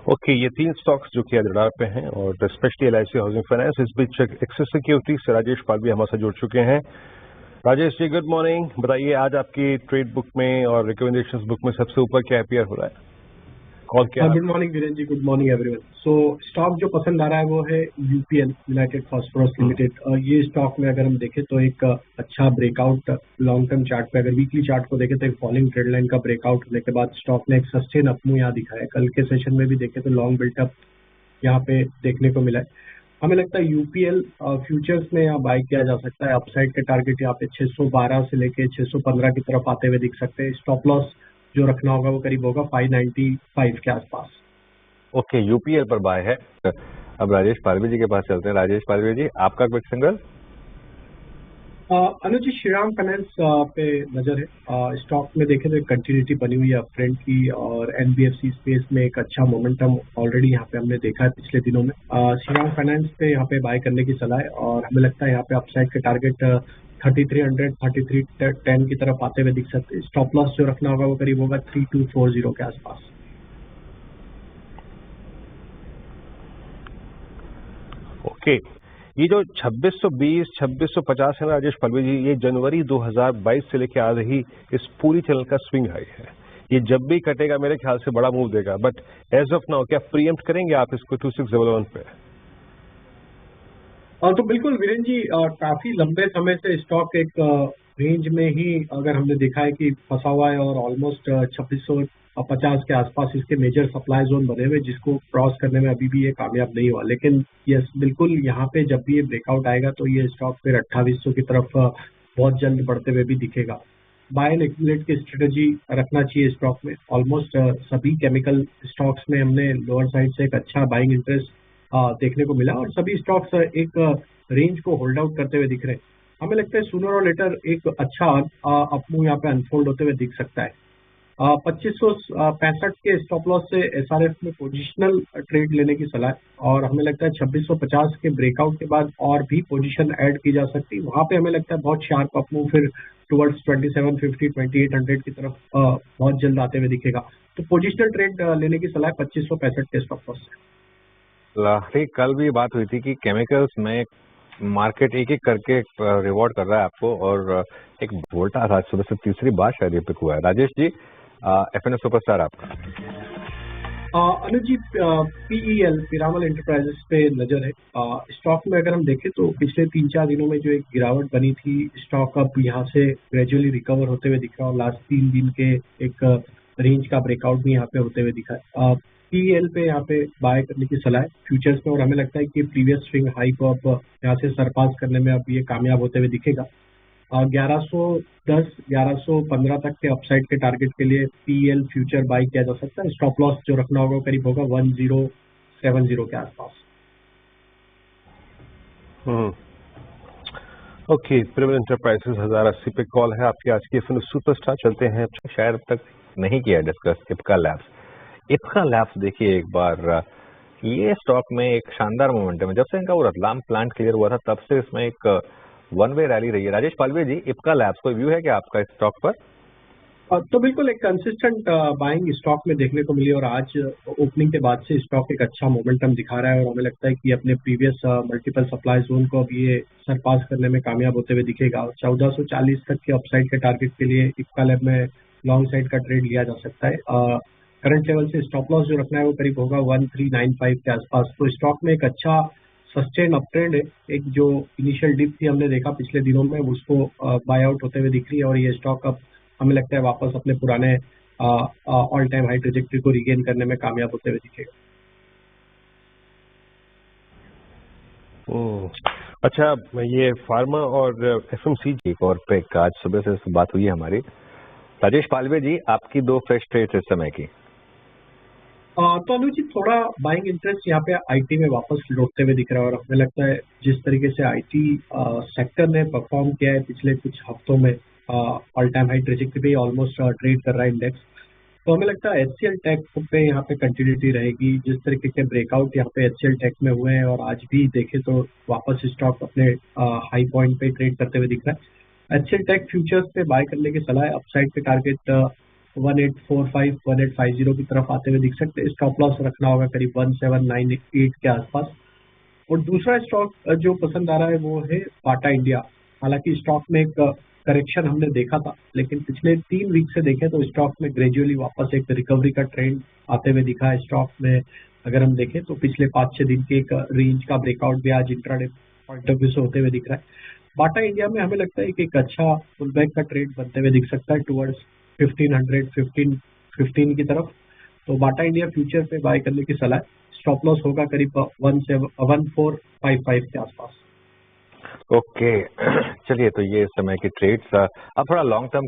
Okay, ये 3 stocks जो कि आज रडार पे हैं और स्पेशली एलआईसी हाउसिंग फाइनेंस, इस बीच एक्सिस सिक्योरिटीज से राजेश पाल भी हमारे साथ जुड़ चुके हैं। Rajesh ji, good morning. बताइए आज आपकी ट्रेड बुक में और रिकमेंडेशंस बुक में सबसे ऊपर क्या अपीयर हो रहा है? कॉल क्या? Good morning Viren ji, good morning everyone. So stock जो पसंद आ रहा है वो है यूपीएल, यूनाइटेड फास्फोरस लिमिटेड। ये स्टॉक में अगर हम देखें तो एक अच्छा ब्रेकआउट लॉन्ग टर्म चार्ट पे, अगर वीकली चार्ट को देखें तो एक फॉलिंग ट्रेड लाइन का ब्रेकआउट होने के बाद स्टॉक ने एक सस्टेन अपमूव यहाँ दिखाया है। कल के सेशन में भी देखें तो लॉन्ग बिल्टअप यहाँ पे देखने को मिला है। हमें लगता है यूपीएल फ्यूचर्स में यहाँ बाय किया जा सकता है। अपसाइड के टारगेट यहाँ पे 612 से लेके 615 की तरफ आते हुए दिख सकते हैं। स्टॉप लॉस जो रखना होगा वो करीब होगा 595 के आसपास। ओके, यूपीएल पर बाय है। अब राजेश पालवी जी के पास चलते हैं। राजेश पालवी जी, आपका क्विक सिंगल? अनुज जी, श्रीराम फाइनेंस पे नजर है। स्टॉक में देखें तो एक कंटिन्यूटी बनी हुई है अपट्रेंड की, और एनबीएफसी स्पेस में एक अच्छा मोमेंटम ऑलरेडी यहाँ पे हमने देखा है पिछले दिनों में। श्रीराम फाइनेंस पे यहाँ पे बाय करने की सलाह है, और हमें लगता है यहाँ पे अपसाइड के टारगेट 3300 3310 की तरफ आते हुए दिख सकते हैं। स्टॉप लॉस जो रखना होगा वो करीब होगा 3240 के आसपास। ओके, ये जो 2620 2650 है ना राजेश पालवी जी, ये जनवरी 2022 से लेके आ रही इस पूरी चैनल का स्विंग हाई है। ये जब भी कटेगा मेरे ख्याल से बड़ा मूव देगा, बट एज ऑफ नाउ क्या प्रीएम्प्ट करेंगे आप इसको 2611 पे? तो बिल्कुल वीरेन जी, काफी लंबे समय से स्टॉक एक रेंज में ही अगर हमने देखा है कि फंसा हुआ है, और ऑलमोस्ट 2650 के आसपास इसके मेजर सप्लाई जोन बने हुए, जिसको क्रॉस करने में अभी भी ये कामयाब नहीं हुआ। लेकिन यस, बिल्कुल यहाँ पे जब भी ये ब्रेकआउट आएगा तो ये स्टॉक फिर 2800 की तरफ बहुत जल्द बढ़ते हुए भी दिखेगा। बाय एंड एक्यूमुलेट की स्ट्रेटेजी रखना चाहिए स्टॉक में। ऑलमोस्ट सभी केमिकल स्टॉक्स में हमने लोअर साइड से एक अच्छा बाइंग इंटरेस्ट देखने को मिला, और सभी स्टॉक्स एक रेंज को होल्ड आउट करते हुए दिख रहे हैं। हमें लगता है सूनर और लेटर एक अच्छा अपमूव यहाँ पे अनफोल्ड होते हुए दिख सकता है। 2565 के स्टॉप लॉस से एसआरएफ में पोजिशनल ट्रेड लेने की सलाह है, और हमें लगता है 2650 के ब्रेकआउट के बाद और भी पोजीशन ऐड की जा सकती है। वहां पे हमें लगता है बहुत शार्प अपमूव फिर टुवर्ड्स 2750 2800 की तरफ बहुत जल्द आते हुए दिखेगा। तो पोजिशनल ट्रेड लेने की सलाह है 2565 के स्टॉप लॉस से। कल भी बात हुई थी कि केमिकल्स में मार्केट एक एक करके रिवॉर्ड कर रहा है आपको, और एक वोल्टा आज सुबह से तीसरी बार शायद ये पिक हुआ है। राजेश जी, एफएनएस सुपरस्टार आपका? अनुज जी, पीईएल पिरामल एंटरप्राइजेस पे नजर है। स्टॉक में अगर हम देखें तो पिछले 3-4 दिनों में जो एक गिरावट बनी थी, स्टॉक अब यहाँ से ग्रेजुअली रिकवर होते हुए दिख रहा है, और लास्ट 3 दिन के एक रेंज का ब्रेकआउट भी यहाँ पे होते हुए दिखा है। पीएल पे यहाँ पे बाय करने की सलाह है फ्यूचर्स में, और हमें लगता है कि प्रीवियस स्विंग हाई को अब यहाँ से सरपास करने में अब ये कामयाब होते हुए दिखेगा। 1110 1115 तक के अपसाइड के टारगेट के लिए पीएल फ्यूचर बाय किया जा सकता है। स्टॉप लॉस जो रखना होगा करीब होगा 1070 के आसपास। ओके, पिरामल एंटरप्राइजेस 1080 पे कॉल है आपकी आज की एफएनएस सुपरस्टार। चलते हैं, शायद अब तक नहीं किया discuss, Ipca labs. Ipca labs देखिए एक बार, ये स्टॉक में एक शानदार मोमेंटम है। जब से इनका वो रतलाम प्लांट क्लियर हुआ था तब से इसमें एक वन वे रैली रही है। राजेश पालवी जी, इप्का लैब्स कोई व्यू है क्या आपका इस स्टॉक पर? तो बिल्कुल एक कंसिस्टेंट बाइंग स्टॉक में देखने को मिली, और आज ओपनिंग के बाद से स्टॉक एक अच्छा मोमेंटम दिखा रहा है, और हमें लगता है कि अपने प्रीवियस मल्टीपल सप्लाई जोन को अब ये सरपास करने में कामयाब होते हुए दिखेगा। 1440 तक के अपसाइड के टारगेट के लिए इप्का लैब में लॉन्ग साइड का ट्रेड लिया जा सकता है। करंट लेवल से स्टॉप लॉस जो रखना है वो करीब होगा 1395 के आसपास। तो स्टॉक में एक अच्छा सस्टेन अपट्रेंड है। एक जो इनिशियल डिप थी हमने देखा पिछले दिनों में, उसको बाय आउट होते हुए दिख रही है, और ये स्टॉक अब हमें लगता है वापस अपने पुराने ऑल टाइम हाई ट्रेजेक्टरी को रिगेन करने में कामयाब होते हुए दिखेगा। अच्छा, ये फार्मा और एफएमसीजी और पेक आज सुबह से बात हुई है हमारी। राजेश पालवे जी, आपकी 2 फ्रेश ट्रेड्स इस समय की? तो अनुज जी, थोड़ा बाइंग इंटरेस्ट यहाँ पे आईटी में वापस लौटते हुए दिख रहा है, और हमें लगता है जिस तरीके से आईटी सेक्टर ने परफॉर्म किया है पिछले कुछ हफ्तों में, ऑल टाइम हाई ट्रेजेक्टरी पे ऑलमोस्ट ट्रेड कर रहा है इंडेक्स। तो हमें लगता है एचसीएल टेक पे यहाँ पे कंटिन्यूटी रहेगी। जिस तरीके के ब्रेकआउट यहाँ पे एचसीएल टेक में हुए हैं, और आज भी देखे तो वापस स्टॉक अपने हाई पॉइंट पे ट्रेड करते हुए दिख रहा है। एचसीएल टेक फ्यूचर्स पे बाय करने की सलाह है। अपसाइड के टारगेट 1845 1850 की तरफ आते हुए दिख सकते हैं। स्टॉप लॉस रखना होगा करीब 1798 के आसपास। और दूसरा स्टॉक जो पसंद आ रहा है वो है बाटा इंडिया। हालांकि स्टॉक में एक करेक्शन हमने देखा था, लेकिन पिछले 3 वीक से देखें तो स्टॉक में ग्रेजुअली वापस एक रिकवरी का ट्रेंड आते हुए दिखा है। स्टॉक में अगर हम देखें तो पिछले 5-6 दिन के एक रेंज का ब्रेकआउट भी आज इंट्राडे पॉइंट ऑफ व्यू से होते हुए दिख रहा है। बाटा इंडिया में हमें लगता है कि एक अच्छा पुल बैक का ट्रेंड बनते हुए दिख सकता है टुवर्ड्स 1500 की तरफ। तो बाटा इंडिया फ्यूचर पे बाय करने की सलाह है। स्टॉप लॉस होगा करीब 1455 के आसपास। ओके चलिए, तो ये इस समय की ट्रेड्स। अब थोड़ा लॉन्ग टर्म